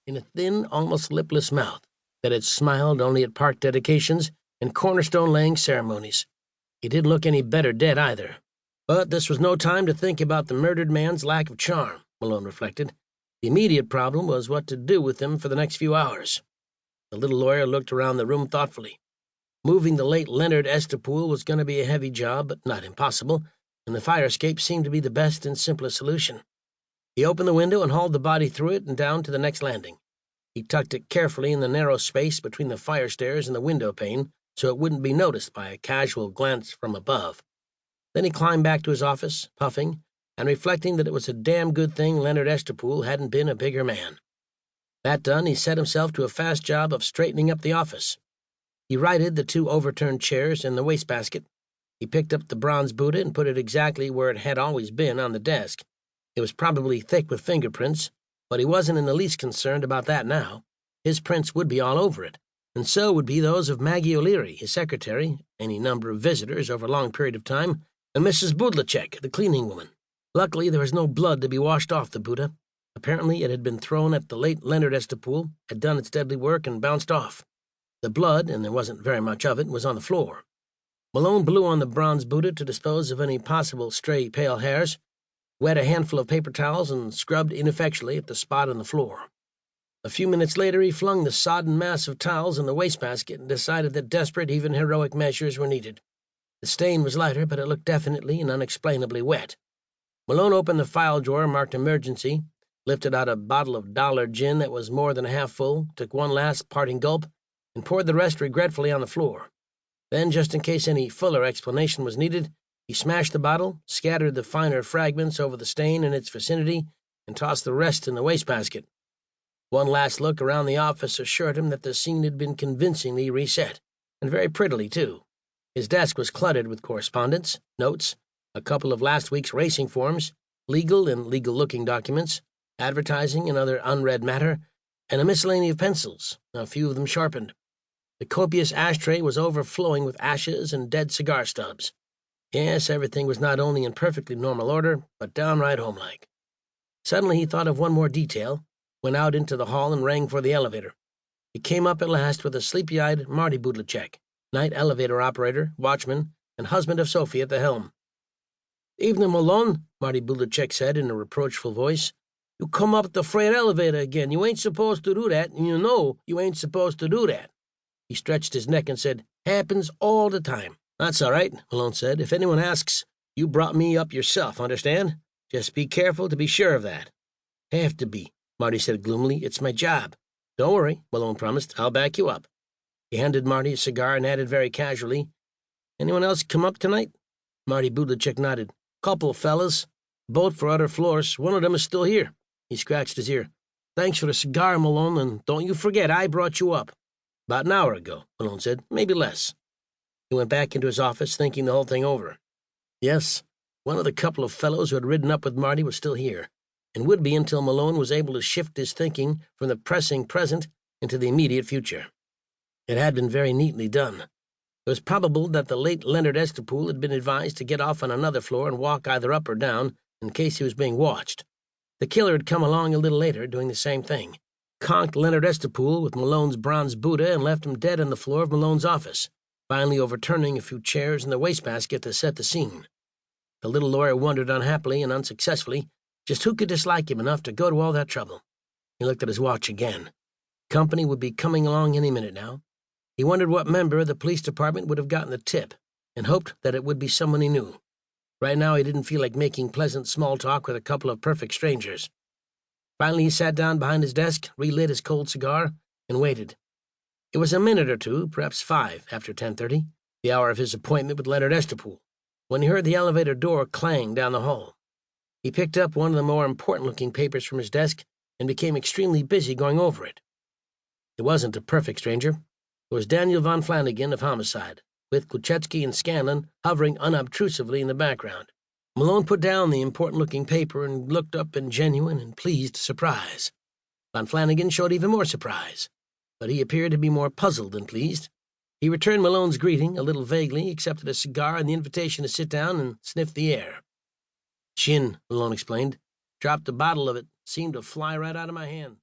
in a thin, almost lipless mouth that had smiled only at park dedications and cornerstone-laying ceremonies. He didn't look any better dead, either. But this was no time to think about the murdered man's lack of charm, Malone reflected. The immediate problem was what to do with him for the next few hours. The little lawyer looked around the room thoughtfully. Moving the late Leonard Estapole was going to be a heavy job, but not impossible, and the fire escape seemed to be the best and simplest solution. He opened the window and hauled the body through it and down to the next landing. He tucked it carefully in the narrow space between the fire stairs and the window pane so it wouldn't be noticed by a casual glance from above. Then he climbed back to his office, puffing, and reflecting that it was a damn good thing Leonard Estapole hadn't been a bigger man. That done, he set himself to a fast job of straightening up the office. He righted the 2 overturned chairs and the wastebasket. He picked up the bronze Buddha and put it exactly where it had always been on the desk. It was probably thick with fingerprints, but he wasn't in the least concerned about that now. His prints would be all over it, and so would be those of Maggie O'Leary, his secretary, any number of visitors over a long period of time, and Mrs. Budlacek, the cleaning woman. Luckily, there was no blood to be washed off the Buddha. Apparently, it had been thrown at the late Leonard Estapole, had done its deadly work, and bounced off. The blood, and there wasn't very much of it, was on the floor. Malone blew on the bronze Buddha to dispose of any possible stray pale hairs, wet a handful of paper towels, and scrubbed ineffectually at the spot on the floor. A few minutes later, he flung the sodden mass of towels in the wastebasket and decided that desperate, even heroic measures were needed. The stain was lighter, but it looked definitely and unexplainably wet. Malone opened the file drawer marked emergency, lifted out a bottle of dollar gin that was more than half full, took one last parting gulp, and poured the rest regretfully on the floor. Then, just in case any fuller explanation was needed, he smashed the bottle, scattered the finer fragments over the stain in its vicinity, and tossed the rest in the wastebasket. One last look around the office assured him that the scene had been convincingly reset, and very prettily, too. His desk was cluttered with correspondence, notes, a couple of last week's racing forms, legal and legal-looking documents, advertising and other unread matter, and a miscellany of pencils, a few of them sharpened. The copious ashtray was overflowing with ashes and dead cigar stubs. Yes, everything was not only in perfectly normal order, but downright homelike. Suddenly he thought of one more detail, went out into the hall and rang for the elevator. It came up at last with a sleepy-eyed Marty Budlacek, night elevator operator, watchman, and husband of Sophie at the helm. "Evening, Malone," Marty Budlacek said in a reproachful voice. "You come up the freight elevator again. You ain't supposed to do that, and you know you ain't supposed to do that." He stretched his neck and said, "Happens all the time." "That's all right," Malone said. "If anyone asks, you brought me up yourself, understand? Just be careful to be sure of that." "Have to be," Marty said gloomily. "It's my job." "Don't worry," Malone promised. "I'll back you up." He handed Marty a cigar and added very casually, "Anyone else come up tonight?" Marty Budlacek nodded. "Couple of fellas. Both for other floors. One of them is still here." He scratched his ear. "Thanks for the cigar, Malone, and don't you forget I brought you up." "About an hour ago," Malone said. "Maybe less." He went back into his office, thinking the whole thing over. Yes, one of the couple of fellows who had ridden up with Marty was still here, and would be until Malone was able to shift his thinking from the pressing present into the immediate future. It had been very neatly done. It was probable that the late Leonard Estapole had been advised to get off on another floor and walk either up or down in case he was being watched. The killer had come along a little later, doing the same thing. Conked Leonard Estapole with Malone's bronze Buddha and left him dead on the floor of Malone's office, finally overturning a few chairs in the wastebasket to set the scene. The little lawyer wondered unhappily and unsuccessfully just who could dislike him enough to go to all that trouble. He looked at his watch again. Company would be coming along any minute now. He wondered what member of the police department would have gotten the tip, and hoped that it would be someone he knew. Right now he didn't feel like making pleasant small talk with a couple of perfect strangers. Finally he sat down behind his desk, relit his cold cigar, and waited. It was a minute or two, perhaps 5, after 10:30, the hour of his appointment with Leonard Estapole, when he heard the elevator door clang down the hall. He picked up one of the more important-looking papers from his desk and became extremely busy going over it. It wasn't a perfect stranger. It was Daniel von Flanagan of Homicide, with Kluchetsky and Scanlon hovering unobtrusively in the background. Malone put down the important-looking paper and looked up in genuine and pleased surprise. Von Flanagan showed even more surprise, but he appeared to be more puzzled than pleased. He returned Malone's greeting a little vaguely, accepted a cigar and the invitation to sit down and sniff the air. "Gin," Malone explained. "Dropped a bottle of it. Seemed to fly right out of my hand."